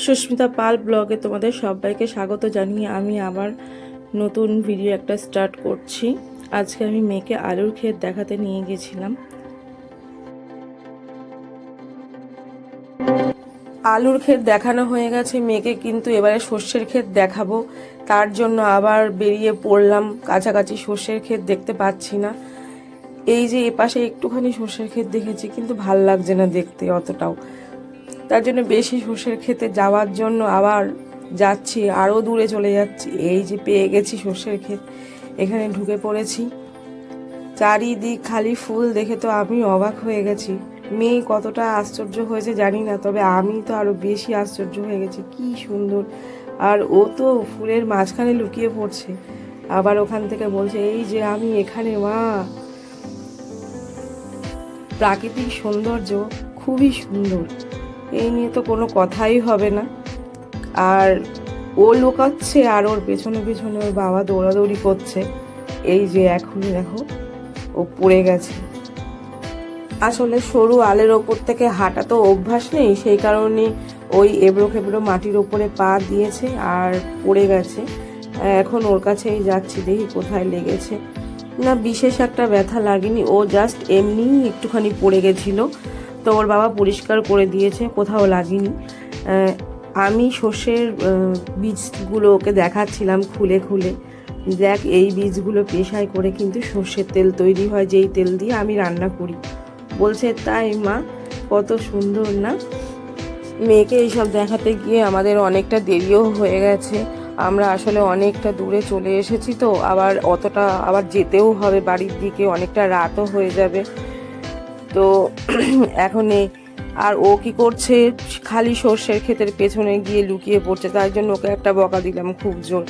সুস্মিতা পাল ব্লগে তোমাদের সবাইকে স্বাগত জানিয়ে আমি আবার নতুন ভিডিও একটা স্টার্ট করছি। আজকে আমি মেয়েকে আলুর ক্ষেত দেখাতে নিয়ে গেছিলাম। আলুর ক্ষেত দেখানো হয়ে গেছে মেয়েকে, কিন্তু এবারে সর্ষের ক্ষেত দেখাবো। তার জন্য আবার বেরিয়ে পড়লাম। কাছাকাছি সর্ষের ক্ষেত দেখতে পাচ্ছি না। এই যে এপাশে একটুখানি সর্ষের ক্ষেত দেখেছি, কিন্তু ভাল লাগছে না দেখতে অতটাও। তার জন্য বেশি সর্ষের ক্ষেতে যাওয়ার জন্য আবার যাচ্ছি, আরও দূরে চলে যাচ্ছি। এই যে পেয়ে গেছি সর্ষের ক্ষেত, এখানে ঢুকে পড়েছি। চারিদিক খালি ফুল দেখে তো আমি অবাক হয়ে গেছি। মেয়ে কতটা আশ্চর্য হয়েছে জানি না, তবে আমি তো আরো বেশি আশ্চর্য হয়ে গেছি। কি সুন্দর! আর ও তো ফুলের মাঝখানে লুকিয়ে পড়ছে, আবার ওখান থেকে বলছে এই যে আমি এখানে। মা, প্রাকৃতিক সৌন্দর্য খুবই সুন্দর, এই নিয়ে তো কোনো কথাই হবে না। আর ও লুকাচ্ছে আর ওর পেছনে পেছনে ওর বাবা দৌড়াদৌড়ি করছে। এই যে এখনই দেখো ও পড়ে গেছে। আসলে সরু আলের ওপর থেকে হাঁটা তো অভ্যাস নেই, সেই কারণে ওই এবড়ো খেবড়ো মাটির ওপরে পা দিয়েছে আর পড়ে গেছে। এখন ওর কাছেই যাচ্ছি, দেখি কোথায় লেগেছে। না, বিশেষ একটা ব্যথা লাগেনি, ও জাস্ট এমনিই একটুখানি পড়ে গেছিলো, তো ওর বাবা পরিষ্কার করে দিয়েছে, কোথাও লাগেনি। আমি সর্ষের বীজগুলো ওকে দেখাচ্ছিলাম খুলে খুলে, দেখ এই বীজগুলো পেশায় করে কিন্তু সর্ষের তেল তৈরি হয়, যেই তেল দিয়ে আমি রান্না করি। বলছে তাই মা, কত সুন্দর না? মেয়েকে এইসব দেখাতে গিয়ে আমাদের অনেকটা দেরিও হয়ে গেছে। আমরা আসলে অনেকটা দূরে চলে এসেছি, তো আবার অতটা আবার যেতেও হবে বাড়ির দিকে, অনেকটা রাতও হয়ে যাবে। তো এখন আর ও কি করছে, খালি সর্ষের ক্ষেতের পেছনে গিয়ে লুকিয়ে পড়ছে। তাই জন্য ওকে একটা বকা দিলাম খুব জোর।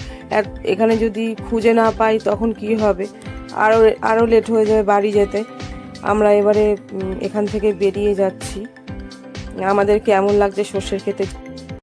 এখানে যদি খুঁজে না পাই তখন কি হবে? আরও লেট হয়ে যাবে বাড়ি যেতে। আমরা এবারে এখান থেকে বেরিয়ে যাচ্ছি। আমাদের কেমন লাগছে সর্ষের ক্ষেতে